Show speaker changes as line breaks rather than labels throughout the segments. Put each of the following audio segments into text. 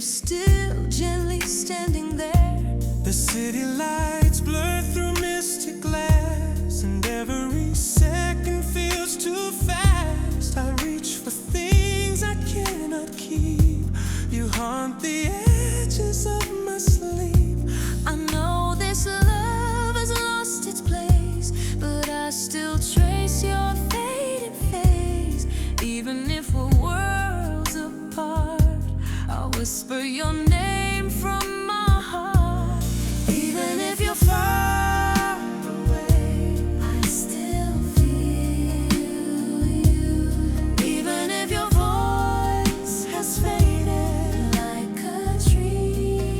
you're still gently standing there.
The city lights blur through misty glass, and every second feels too fast. I reach for things I cannot keep. You haunt the edges of my sleep.
I know this love has lost its place, but I still trace your faded face. Even if we're worlds apart, I'll whisper your name from my heart. Even if you're far away, I still feel you. Even if your voice has faded like a dream.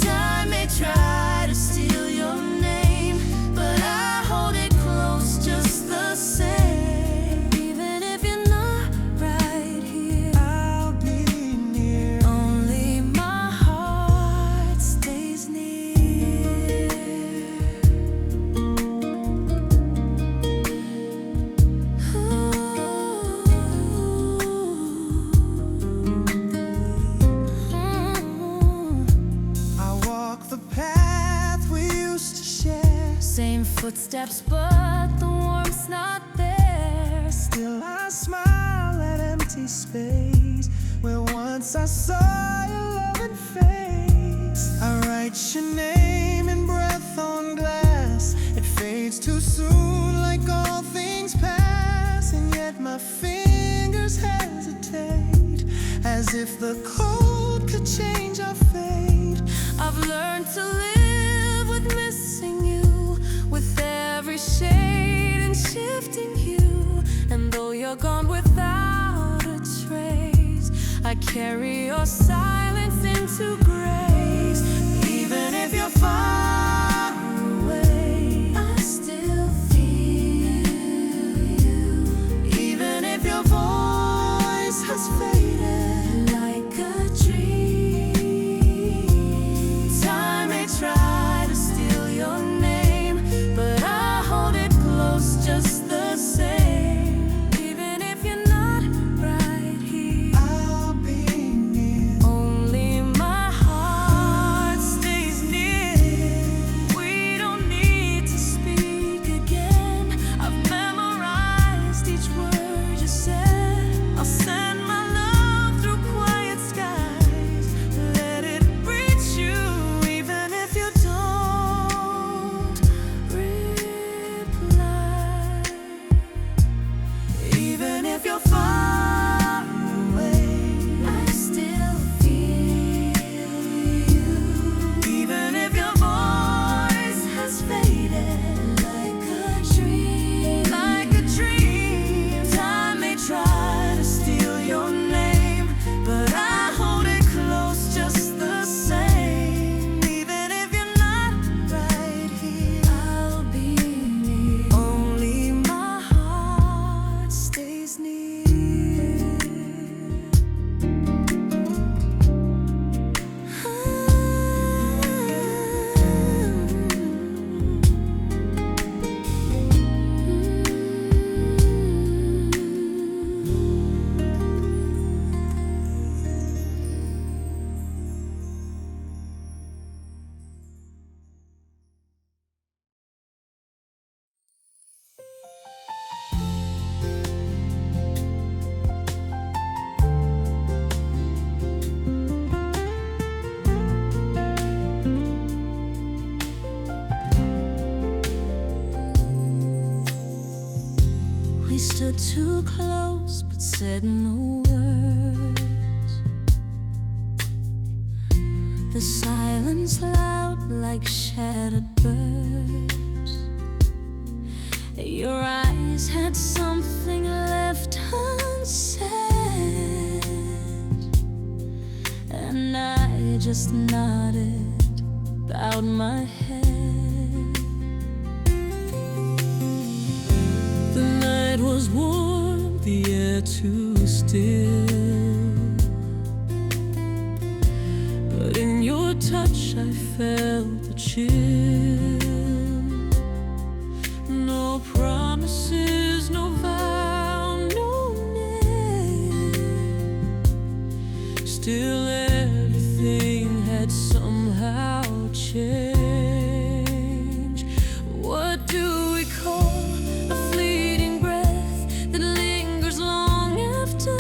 Time may try to steal your name, but I hold it close just the same. Even if you're not right here,
I'll be near.
only my heart stays near.
I walk the path we used to share.
Same footsteps, but the warmth's not there.
Still I smile at empty space where once I saw your loving face. I write your name in breath on glass. It fades too soon like all things pass, and yet my fingers hesitate as if the cold could change our fate.
I've learned to live with missing you, with every shade and shifting hue. And though you're gone without a trace, I carry your silence into grace. Even if you're far away, I still feel you. Even if your voice has faded like a dream. Time may try to steal your name, but I hold it close just the same. Even if you're not right here,
I'll be near.
only my heart stays near. We don't need to speak again. I've memorized each word you said. I'll send my love through quiet skies. Let it reach you, even if you don't reply. Even if you're far away, I still feel you. Even if your voice has faded like a dream, like a dream. Time may try to steal your name, but I hold it close just the same. Even if you're not right here, I'll be near. Only my heart stays near. We stood too close but said no words. The silence loud like shattered birds. Your eyes had something left unsaid, and I just nodded, bowed my head. The night was warm, the air too still, but in your touch I felt a chill. No promises, no vow, no name. Still had somehow changed. What do we call a fleeting breath that lingers long after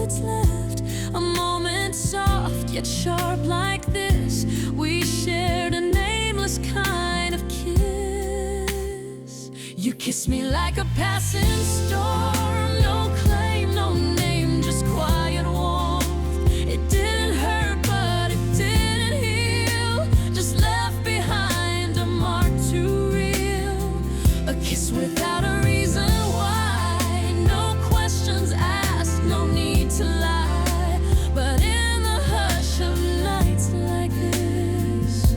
it's left? A moment soft yet sharp like this. We shared a nameless kind of kiss. You kissed me like a passing storm. No claim, no name, just quiet warmth. It didn't hurt, but it didn't heal. Just left behind a mark too real. A kiss without a reason why. No questions asked, no need to lie. But in the hush of nights like this,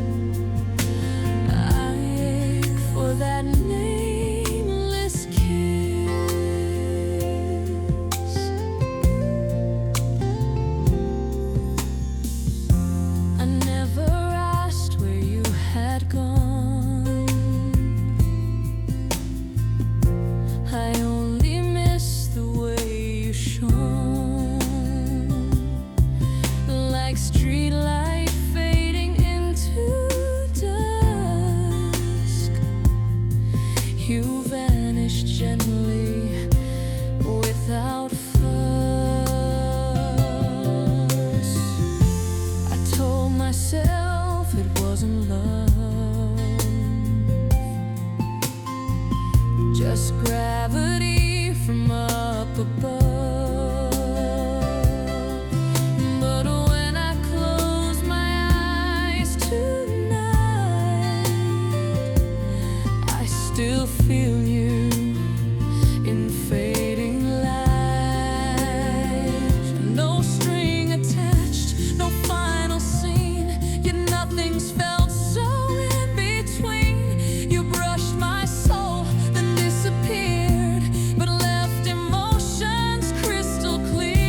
I ache for that nameless kiss. I never asked where you had gone. I only miss the way you shone, like streetlight fading into dusk. You vanished gently without fuss. I told myself it wasn't love, just gravity from up above. But when I close my eyes tonight, I still feel you in fading light. No string attached, no final scene, yet nothing's felt so in between. You brushed my soul, then disappeared, but left emotions crystal clear.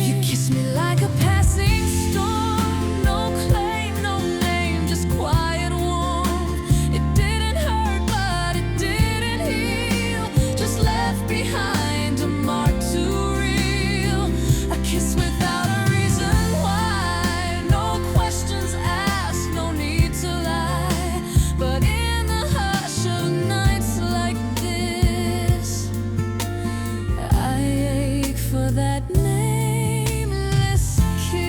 You kissed me like a passing storm. No claim, no name, just quiet warmth. It didn't hurt, but it didn't heal. Just left behind a mark too real. A kiss without a reason why. No questions asked, no need to lie. But in the hush of nights like this, I ache for that nameless kiss.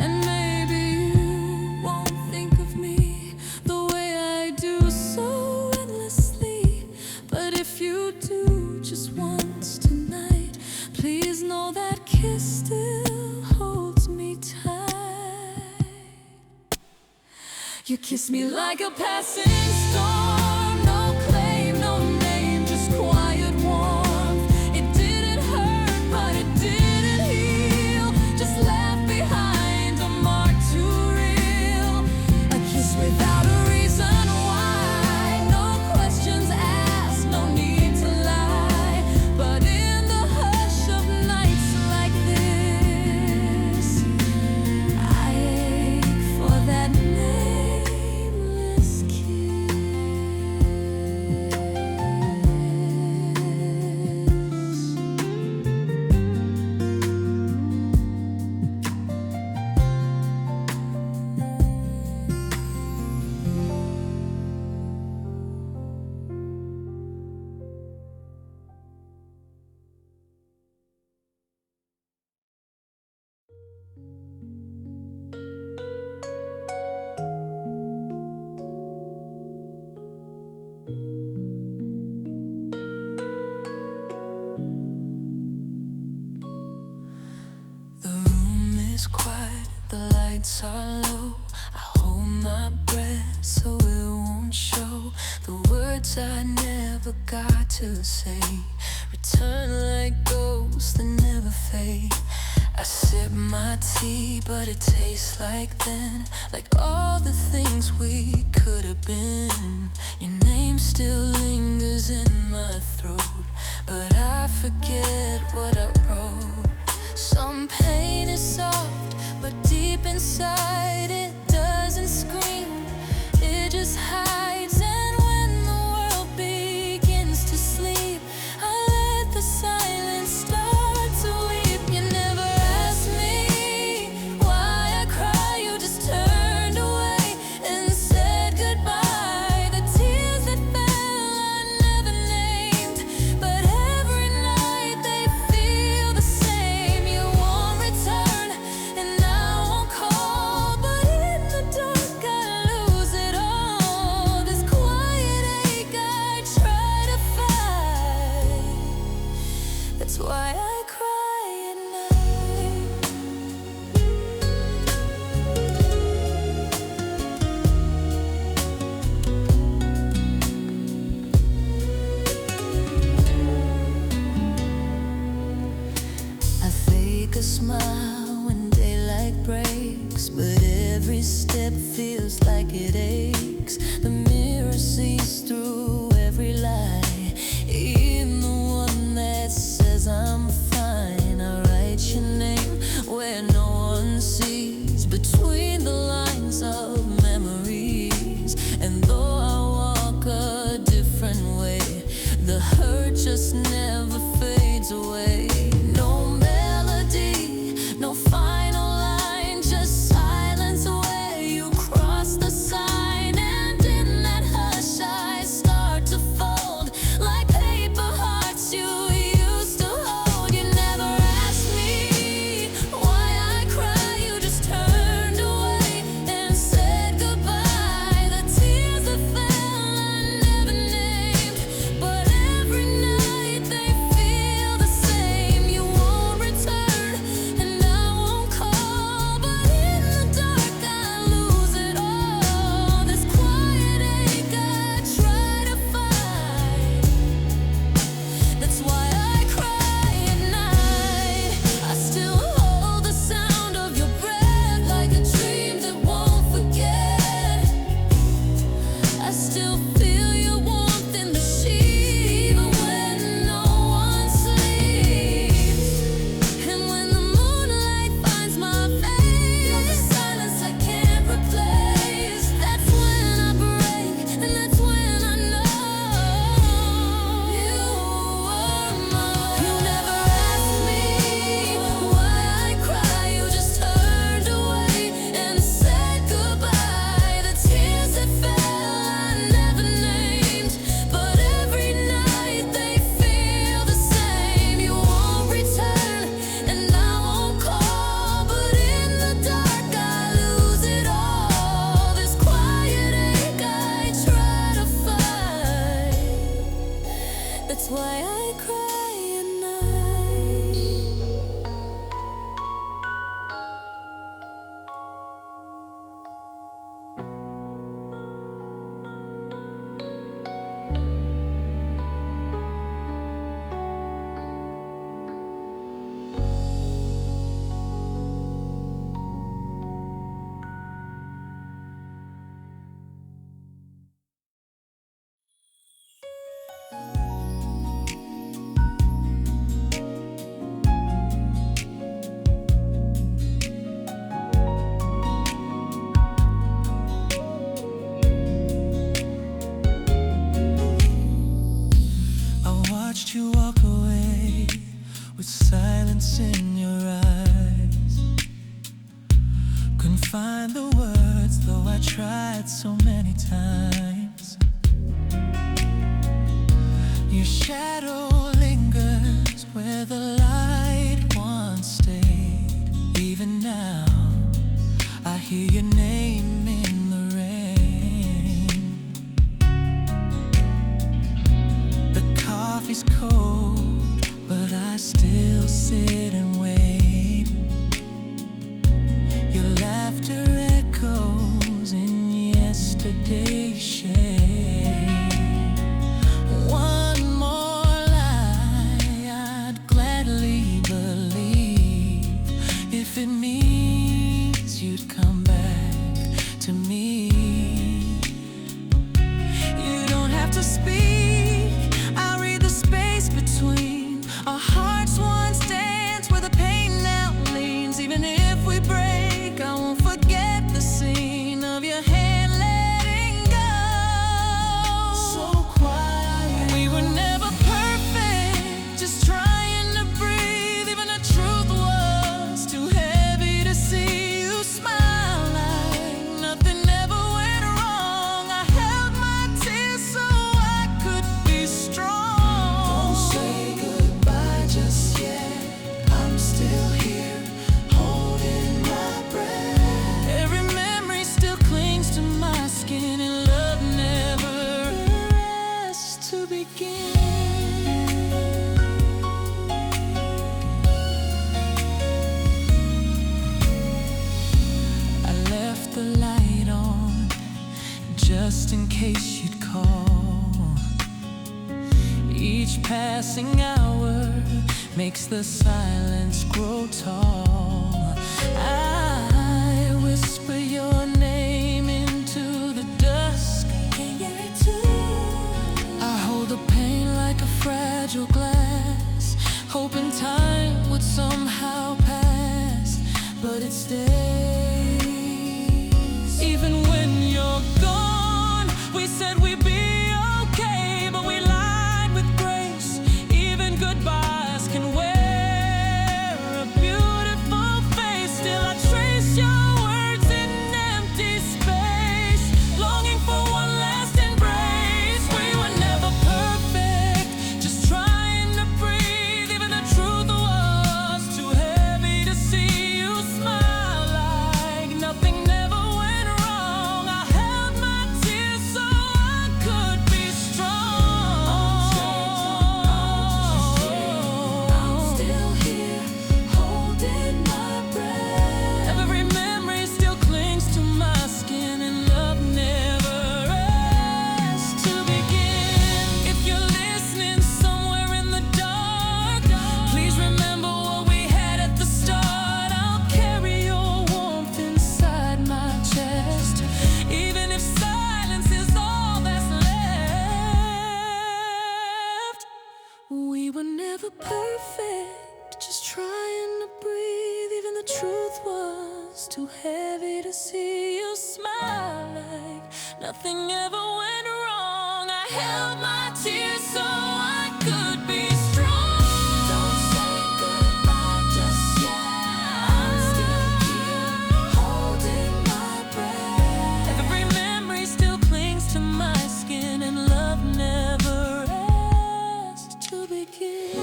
And maybe you won't think of me the way I do so endlessly. But if you do just once tonight, please know that kiss still holds me tight. You kiss me like a passing storm. No claim, no name, just quiet warmth. It didn't hurt, but it didn't heal. Just left behind a mark too real. A kiss without a reason why. No questions asked, no need to lie. But in the hush of nights like this, I ache for that nameless kiss. The room is quiet, the lights are low. I hold my breath so it won't show the words I never got to say. Return like ghosts that never fade. I sip my tea, but it tastes like then, like all the things we could have been. Your name still lingers in my throat, but I forget what I wrote. Some pain is soft, but inside. It doesn't scream, it just hides. And when the world begins to sleep, I let the silence start to weep. You never asked me why I cry, you just turned away and said goodbye. The tears that fell I never named, but every night they feel the same. You won't return and I won't call, but in the dark I lose it all. This quiet ache I try to fight. That's why I cry at night. I fake a smile when daylight breaks, but every step feels like it aches. The mirror sees through every lie, even the one that says I'm fine. I write your name where no one sees, between the lines of memories. And though I walk a different way, the hurt just never fades away. No melody, no final line, just silence where you cross the sign. And in that hush I start to fold like paper hearts you used to hold. You never asked me why I cry, you just turned away and said goodbye. The tears that fell I never named, but every night they feel the same. You won't return and I won't call, but in the dark I lose it all. This quiet ache I try to fight. That's why I cry at night. I still hold the sound of your breath like a dream that won't forget. I still feel your warmth in the sheet, even when no one sleeps. And when the moonlight finds my face, the silence I can't replace. That's when I break, and that's when I know you were mine. You never asked me why I cry, you just turned away and said goodbye. The tears that fell I never named, but every night they feel the same. You won't return and I won't call, but in the dark I lose it all. This quiet ache I try to fight. That's why I cry at night.
I watched you walk away with silence in your eyes. Couldn't find the words, though I tried so many times. Your shadow lingers where the light once stayed. Even now, I hear your name in the rain. The coffee's cold, but I still sit and wait. Your laughter echoes in yesterday's shade. One more lie I'd gladly believe, if it means you'd come back to me. You don't have to speak, I'll read the space between our hearts once danced where the pain now leans. Even if we break, I won't forget. just in case you'd call. Each passing hour makes the silence grow tall. I whisper your name into the dusk. I hold the pain like a fragile glass, hoping time would somehow pass, but it stays. Even when you're gone, we said we'd be okay, but we lied with grace. Even goodbyes can wear a beautiful face. Still I trace your words in empty space, longing for one last embrace. We were never perfect, just trying to breathe. Even the truth was too heavy to see you smile like nothing ever went wrong. I held my tears so I could be strong. I'm still here, holding my breath. Every memory still clings to my skin, and love never rests. To begin, if you're listening somewhere in the dark, please remember what we had at the start. I'll carry your warmth inside my chest, even if silence is all that's left. We were never perfect, just trying to breathe. Even the truth was too heavy to see you smile like nothing ever went wrong. I held my tears so I could be strong. Don't say goodbye just yet. I'm still here, holding my breath. Every memory still clings to my skin, and love never rests. To begin.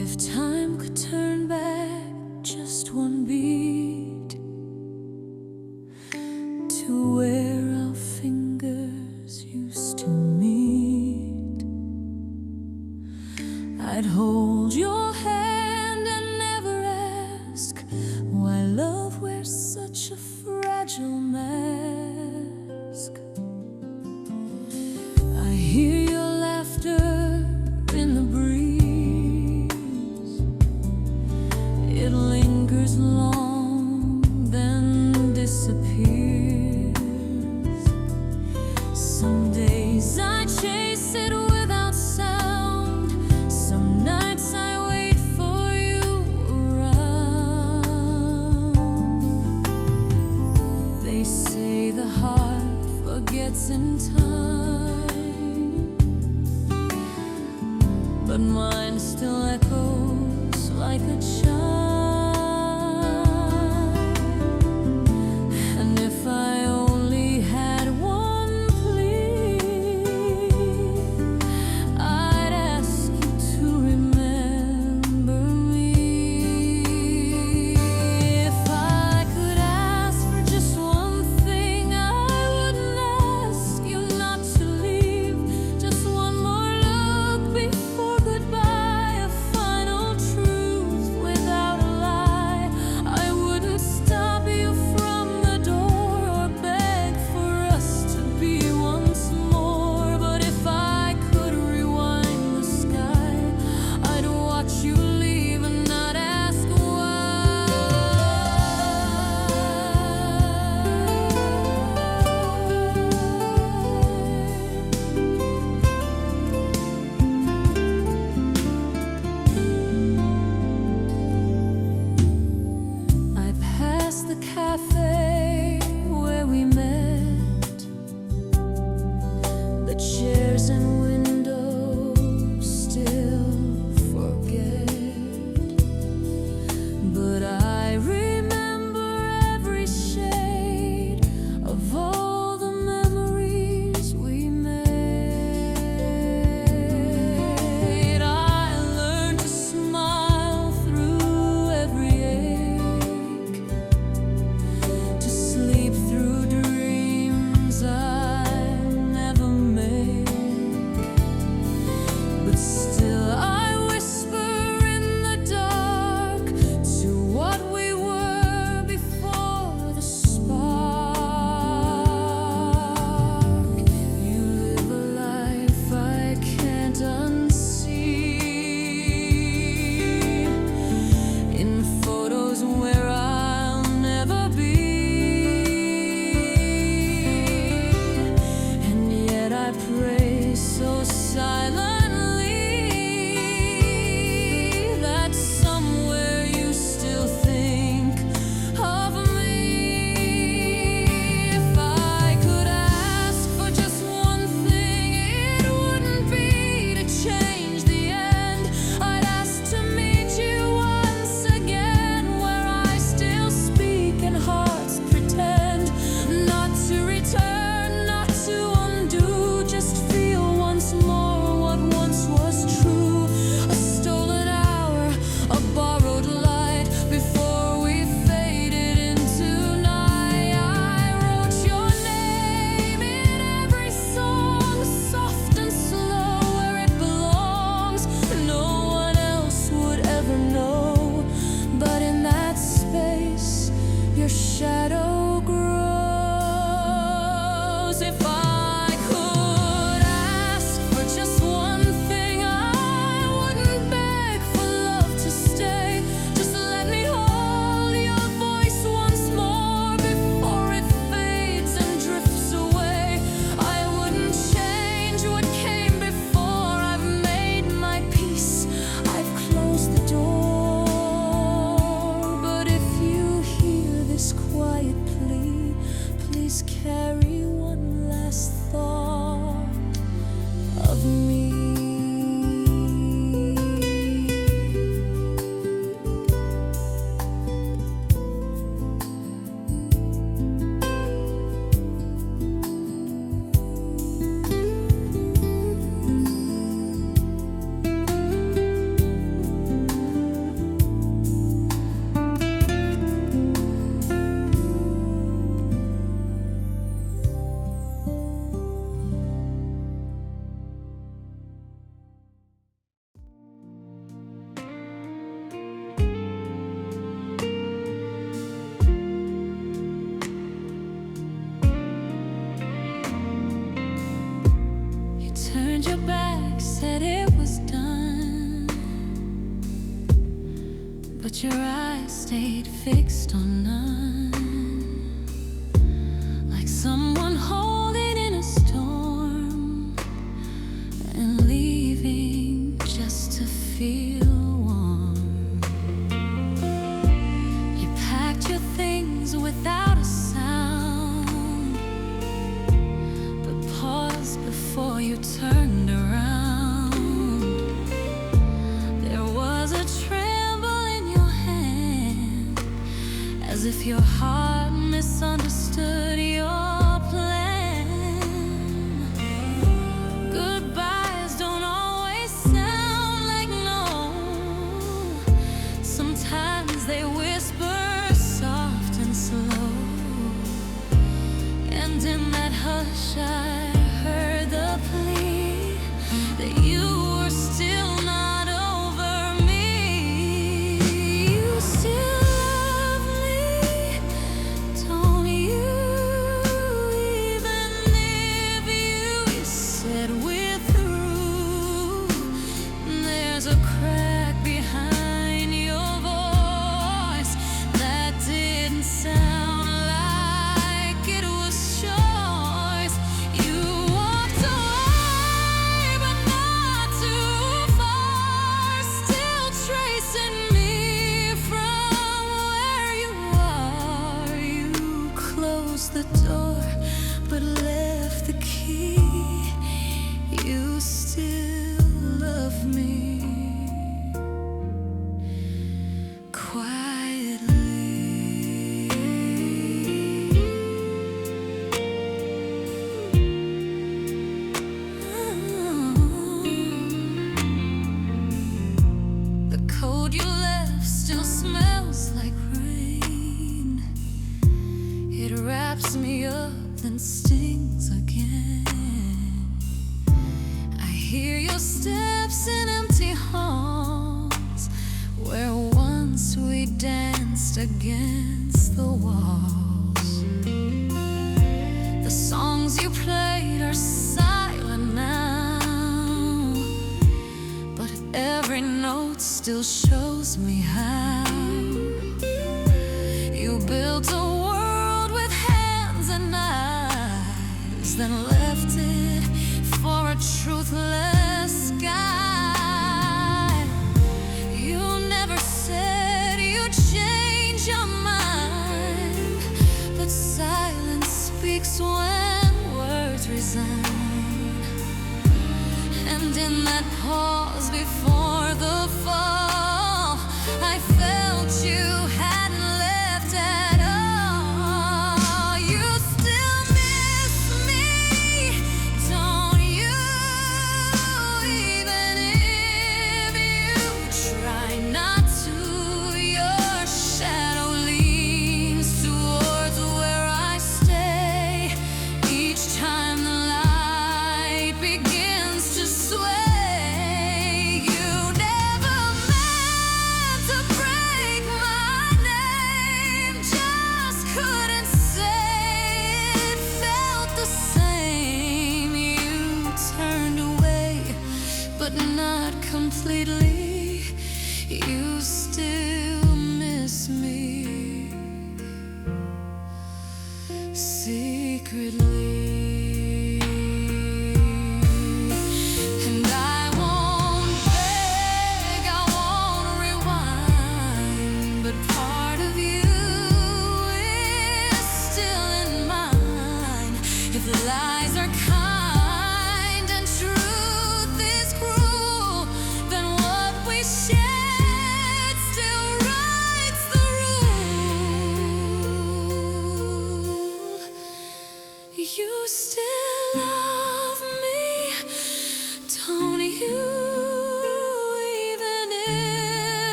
If time could turn back just one beat to where our fingers used to meet, I'd hold your hand and never ask why love wears such a fragile mask. I hear your laughter in the breeze. It lingers long, then disappears. Some days I chase it without sound. Some nights I wait for you around. They say the heart forgets in time, but mine still echoes like a chime. And if I only had one plea, I'd ask you to remember me. If I could ask for just one thing, I wouldn't ask you not to leave. Just one more look before goodbye, a final truth when
your eyes stayed fixed on none, like someone holding in a storm and leaving just to feel warm. You packed your things without a sound, but paused before you turned around. There was a tremble in your hand, as if your heart misunderstood your plan. Goodbyes don't always sound like no. Sometimes they whisper soft and slow, and in that hush I heard the plea that you were still not over me. You still love me, don't you? Even if you said we're through, there's a crack behind your voice that didn't sound like it was choice. You walked away, but not too far, still tracing me from where you are. You closed the door, but left the key. You still love me quietly. The coat you left still smells like rain. It wraps me up, then stings again. I hear your steps in empty halls, where once we danced against the walls. The songs you played are silent now, but every note still shows me how. You built a world with hands and eyes, then left it for a truthless sky. You never said you'd change your mind, but silence speaks when words resign. And in that pause before the fall, I felt you hadn't left at all. You still miss me, don't you? Even if you try not to, your shadow leans towards where I stay. Each time the light begins to sway, you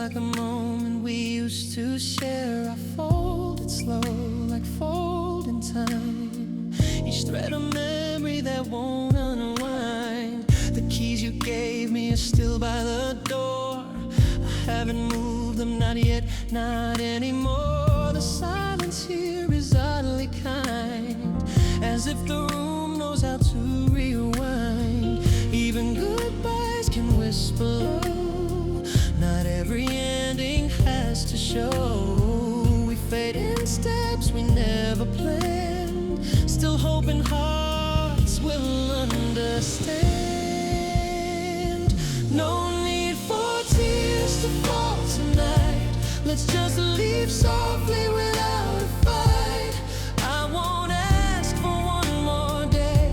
like a moment we used to share. I folded slow like folding time, each thread of memory that won't unwind. The keys you gave me are still by the door. I haven't moved them, not yet, not anymore. The silence here is oddly kind, as if the room knows how to rewind. Even goodbyes can whisper low, not every ending has to show. We fade in steps we never planned, still hoping hearts will understand. No need for tears to fall tonight, let's just leave softly without a fight. I won't ask for one more day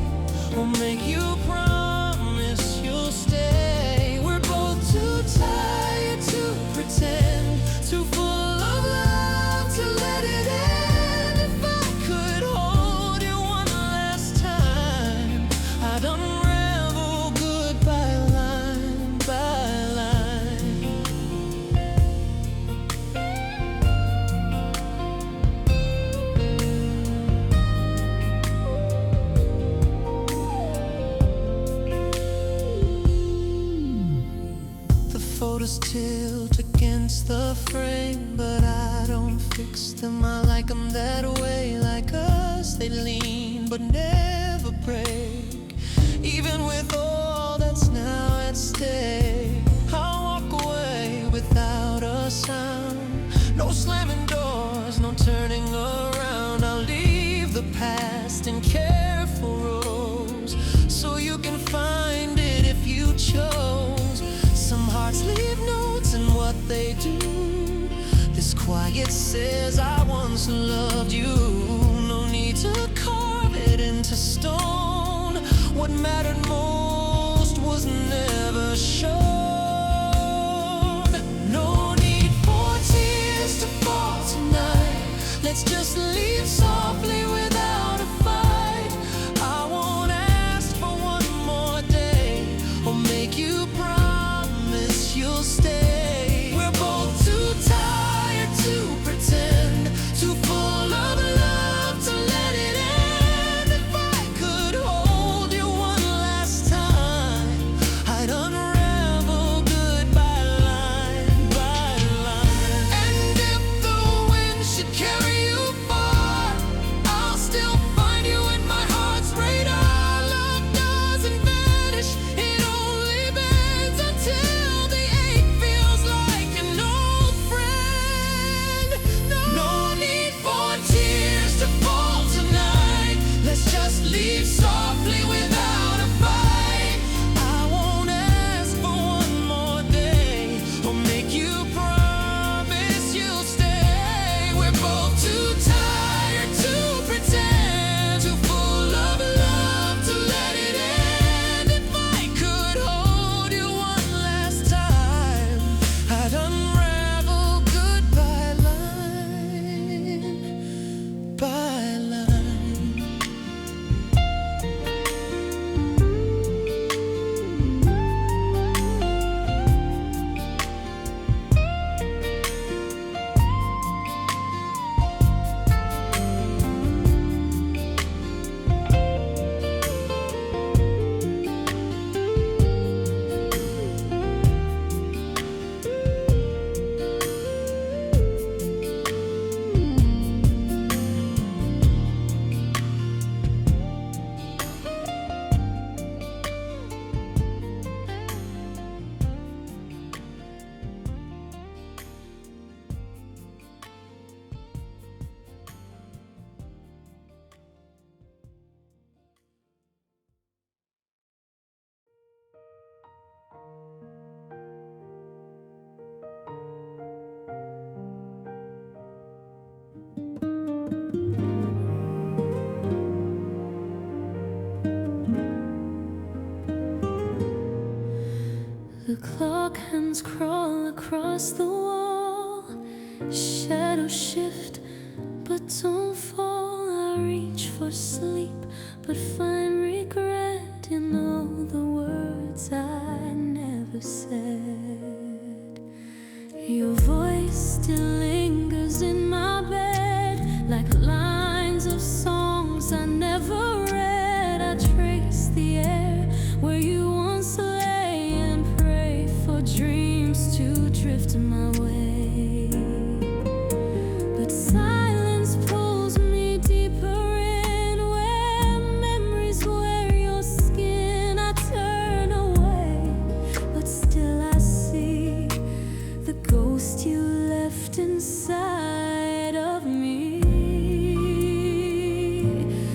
or make you promise you'll stay. We're both too tired to pretend, too full of love to let it end. If I could hold you one last time, I'd unravel goodbye line by line. The photos tilt against the frame, but I don't fix them. I like them that way, like us. They lean but never break, even with all that's now at stake. I'll walk away without a sound, no slamming doors, no turning around. I'll leave the past in careful rows, so you can find it if you chose. Some hearts leave notes in what they do. This quiet says I once loved you. No need to carve it into stone. What mattered most was never shown. No need for tears to fall tonight, let's just leave softly without a fight. I won't ask for one more day or make you promise you'll stay. We're both too tired to pretend, too full of love to let it end. If I could hold you one last time, I'd unravel goodbye line by line. And if the wind should carry you far, I'll still find you in my heart's radar. Love doesn't vanish, it only bends until the ache feels like an old friend. No need for tears to fall tonight, let's just leave softly without a fight. I won't ask for one more day or make you promise you'll stay. We're both too tired to pretend, too full of love to let it end. If I could hold you one last time, I'd unravel goodbye line by line.
The clock hands crawl across the wall, shadows shift but don't fall. I reach for sleep but find regret in all the words I never said. Your still lingers in my bed, like lines of songs I never read. I trace the air where you once lay and pray for dreams to drift my way. But silence pulls me deeper in, where memories wear your skin. I turn away, but still I see the ghost you left inside of me.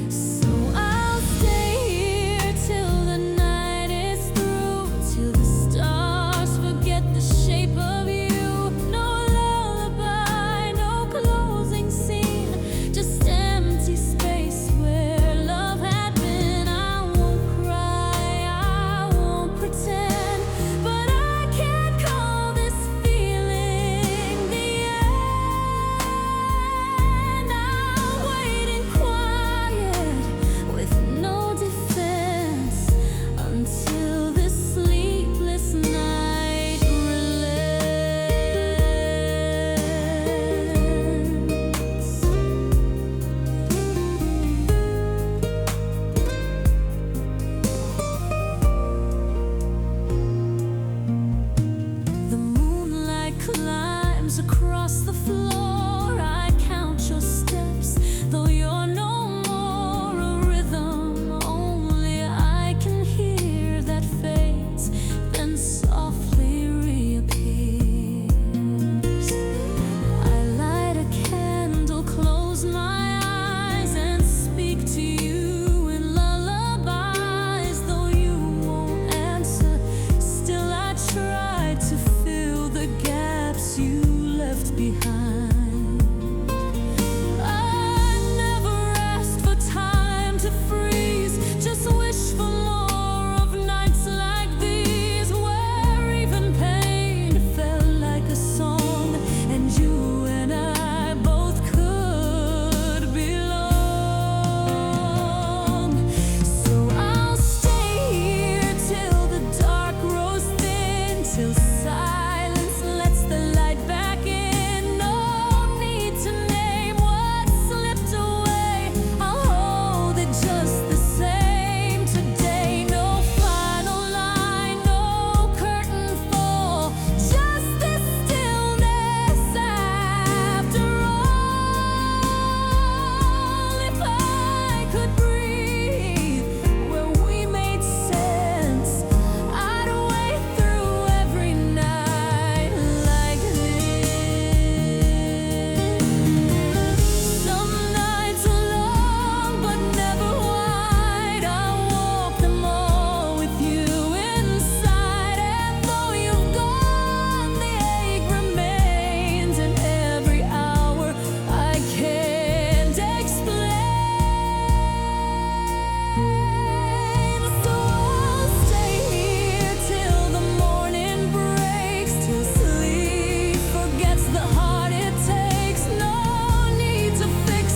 So I'll stay here till the night is through, till the stars forget the shape of you. No lullaby, no closing scene, just empty space where love had been. I won't cry, I won't pretend, but I can't call this feeling the end. I'll wait in quiet with no defense until this sleepless night relents. The moonlight climbs across the floor. I count your steps, though you're no more a rhythm. Only I can hear that fades, then softly reappears. I light a candle, close my eyes, and speak to you in lullabies. Though you won't answer, still I try to fill the gaps you left behind. I never asked for time to freeze, just wish for more of nights like these, where even pain felt like a song, and you and I both could belong. So I'll stay here till the dark grows thin, till silence lets the light back in. No need to name what slipped away, I'll hold it just the same today. No final line, no curtain fall, just this stillness after all. If I could breathe where we made sense, I'd wait through every night like this. Some nights are long but never wide. I walk them all with you inside, and though you've gone, the ache remains. And every hour I can't explain. So I'll stay here till the morning breaks, till sleep forgets the heart it takes. No need to fix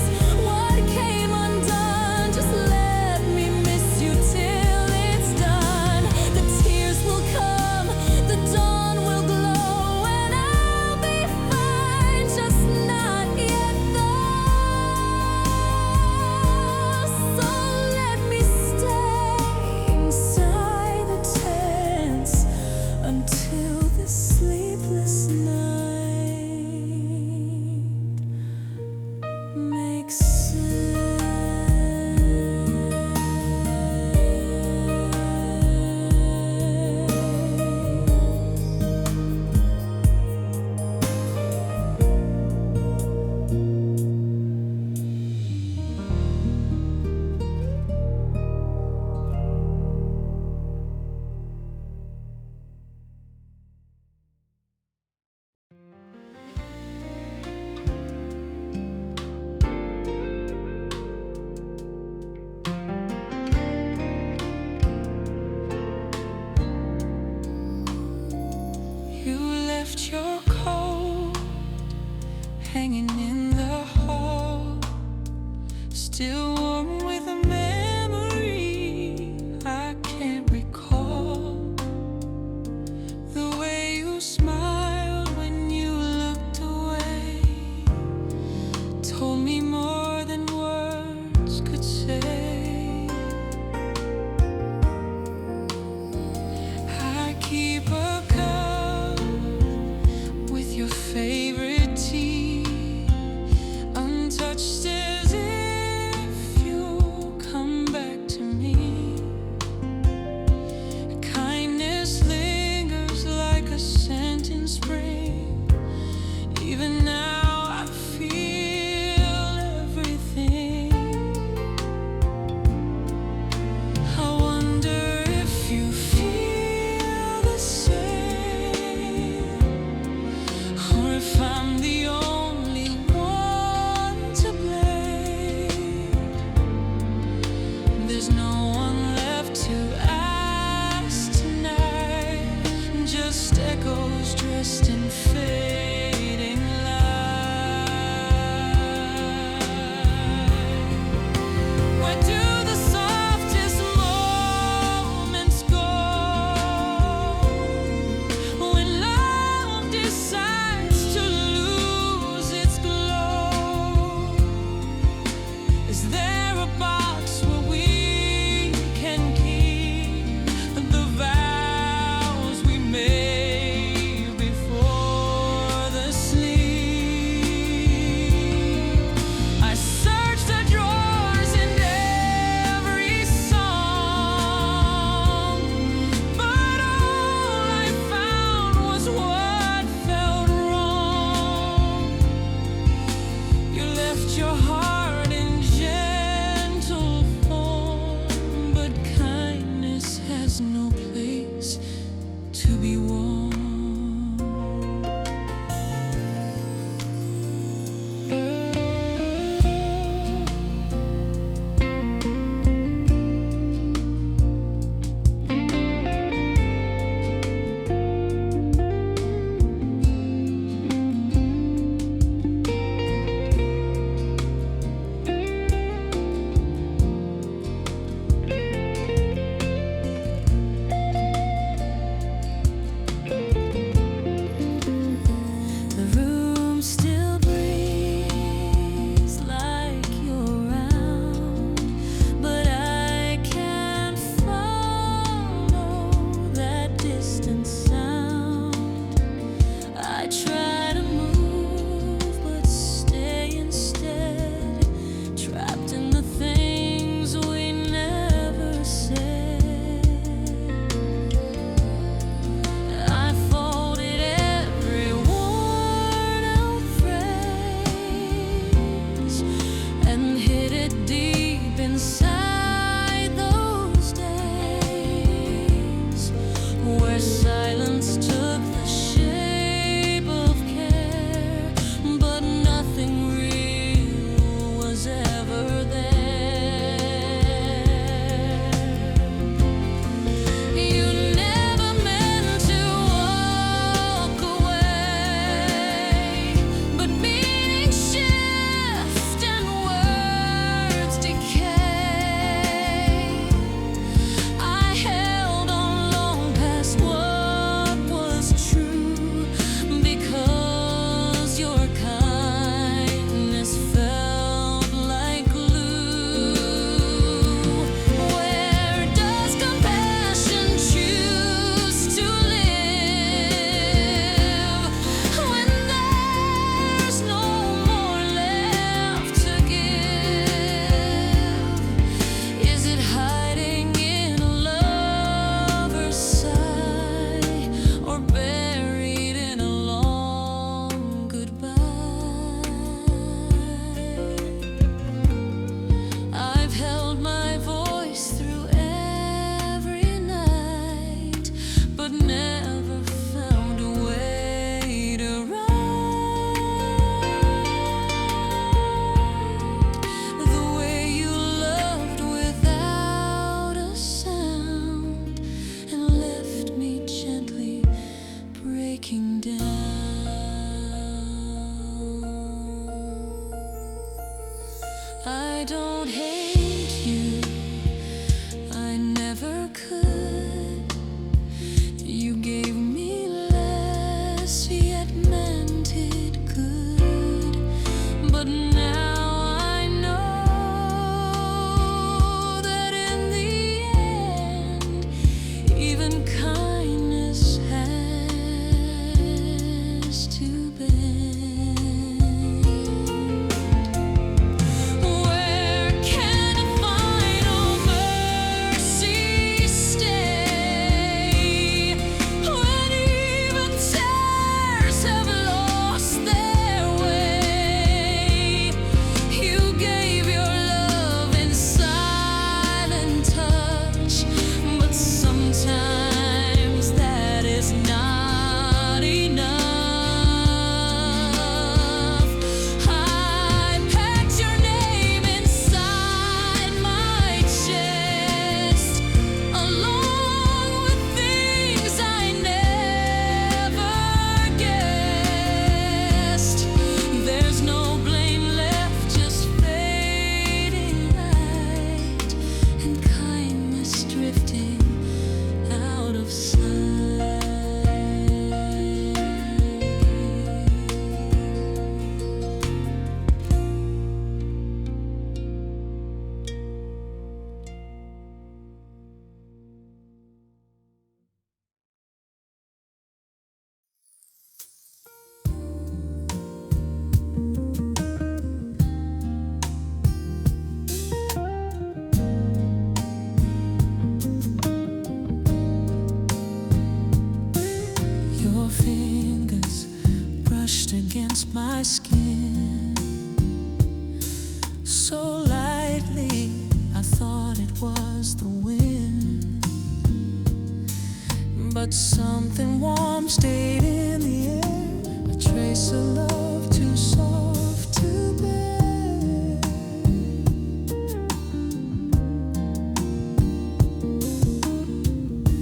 what came undone, just let me miss you till it's done. The tears will come, the dawn will glow, and I'll be fine, just not yet though. So let me stay inside the tents until this sleepless night makes sense. You left your coat hanging in the hall, still warm with a memory I can't recall. The way you smiled when you looked away,
Put your heart in gentle form, but kindness has no place to be warm. I don't hate you, I never could. You gave me less, yet meant it good. But now I know that in the end, even kindness has to bend. Where can but something warm stayed in the air, a trace of love too soft to bear.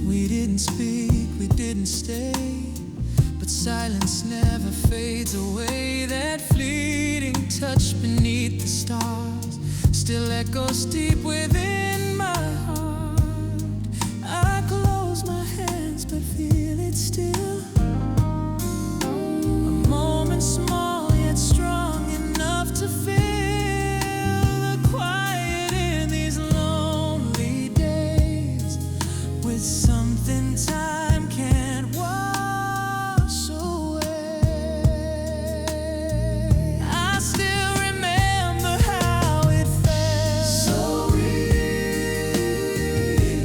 We didn't speak, we didn't stay, but silence never fades away. That fleeting touch beneath the stars still echoes deep within my heart. I close my hands but feel it still. A moment small yet strong enough to fill the quiet in these lonely days with something time can't wash away. I still remember how it felt, so real.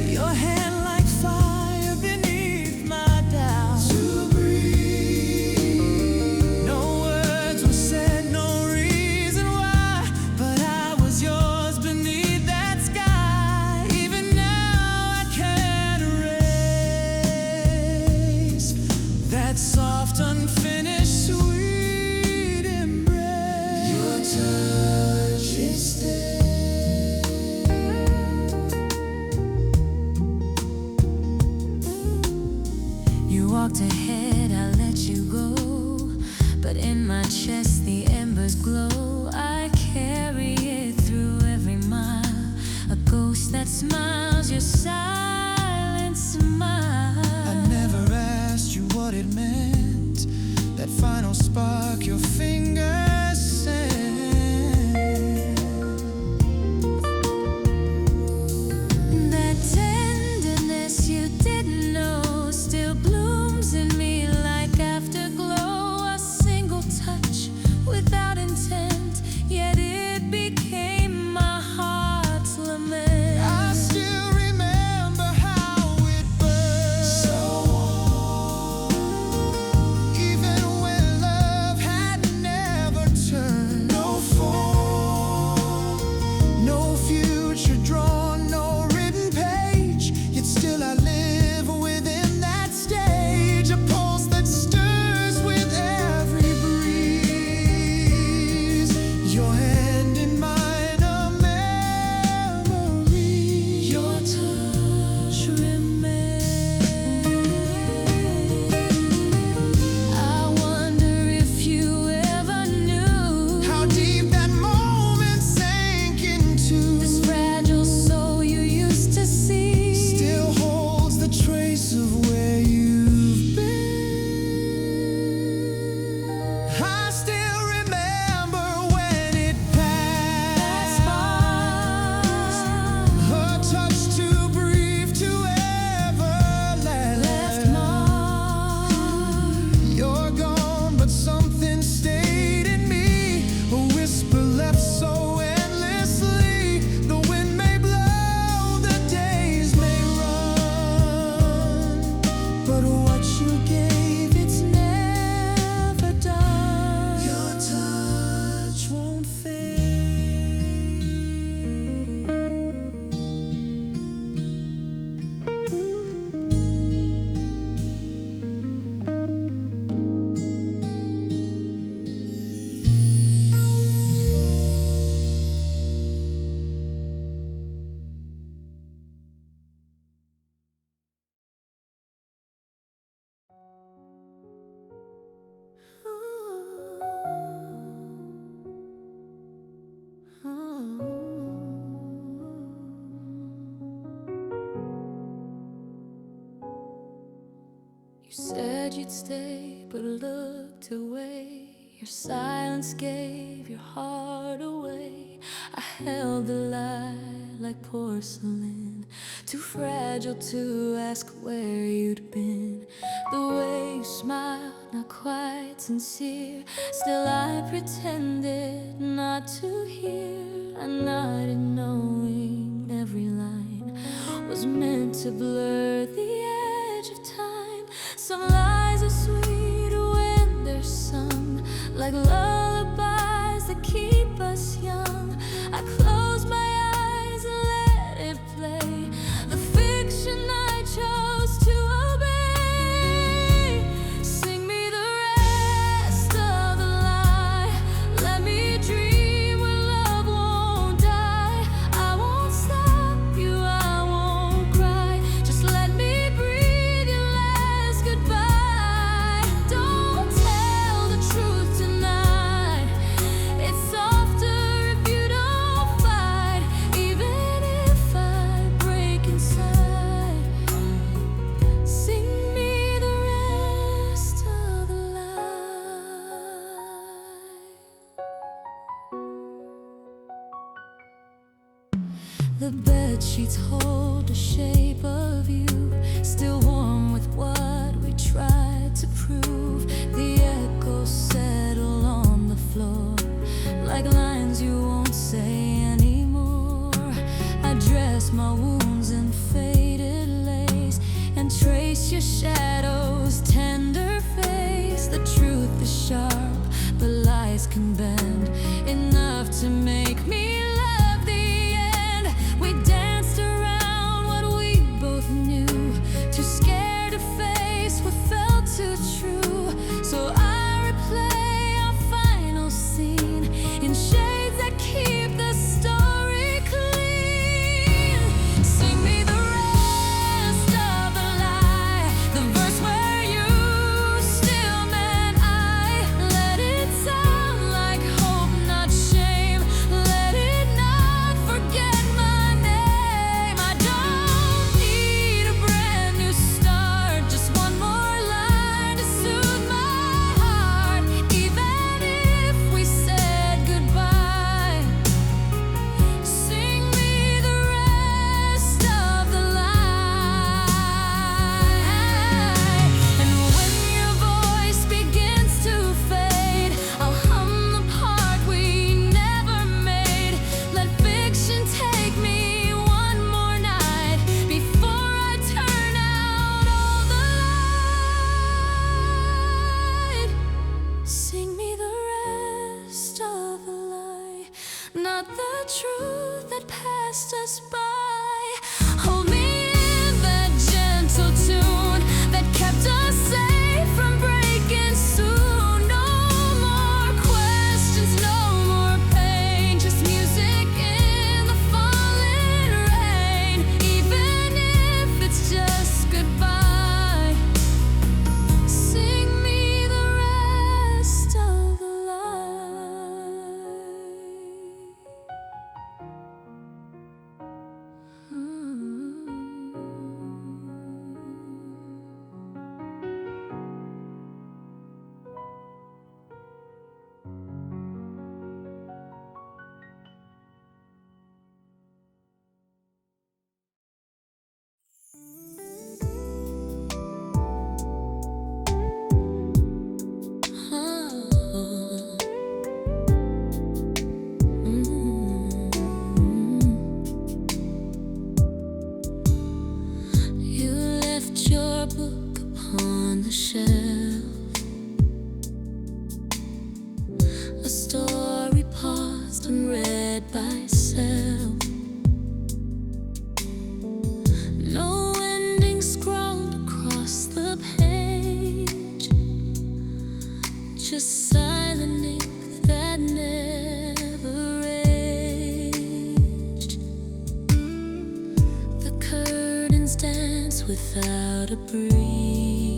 Your hand like fire beneath my down to breathe. No words were said, no reason why, but I was yours beneath that sky. Even now I can't erase that soft, unfinished, sweet embrace. Your touch is there. You walked ahead, I let you go, but in my chest the embers glow. I carry it through every mile, a ghost that smiles, your silent smile. I never asked you what it meant, that final spark your fingers sent. That tenderness you didn't know still blooms in me like afterglow. A single touch without intent, yet it became my heart's lament. I still remember how it burned, so warm, even when love had never turned. No form, no future drawn, no written page, yet still I live within that stage. A pulse that stirs with every breeze. Your hand in mine, a memory. Your touch remains. I wonder if you ever knew how deep that moment sank into. This fragile soul you used to see still holds the trace of where you've been. I still remember when it passed. Her touch too brief to ever left mark. You're gone, but something stayed in me. A whisper left so endlessly. The wind may blow, the days may run, but what you gave, it's never done. Your touch won't fade. You said you'd stay, but looked away. Your silence gave your heart away. I held the lie like porcelain, too fragile to ask where you'd been. The way you smiled, not quite sincere, still I pretended not to hear. I nodded knowing every line was meant to blur the edge of time. Some lies are sweet when they're sung, like lullabies that keep us young. I close my eyes and let it play, the fiction I chose to obey.
The bed sheets hold the shape of you, still warm with what we tried to prove. The echoes settle on the floor like lines you won't say anymore. I dress my wounds in faded lace and trace your shadows, tender face. The truth is sharp, but lies can bend enough to make me love the end. We danced around what we both knew, too scared to face what felt too true. So I replay our final scene in shades that keep the story clean. Sing me the rest of the lie, the verse where you still meant I. Let it sound like hope, not shame. Let it not forget my name. I don't need a brand new start, just one more line to soothe my heart. Even if we said goodbye, sing me the rest of the lie. And when your voice begins to fade, I'll hum the part we never made. Let fiction take me one more night before I turn out all the light. Sing me the rest of the lie, not the truth that passed us by. Hold me in that gentle tune that kept us safe from breaking soon. No more questions, no more pain, just music in the falling rain. Even if it's just goodbye, sing me the rest of the lie. You left your book upon the shelf, a story paused unread by itself. No ending scrawled across the page, just silent ink that never aged. The curtains dance without a breeze.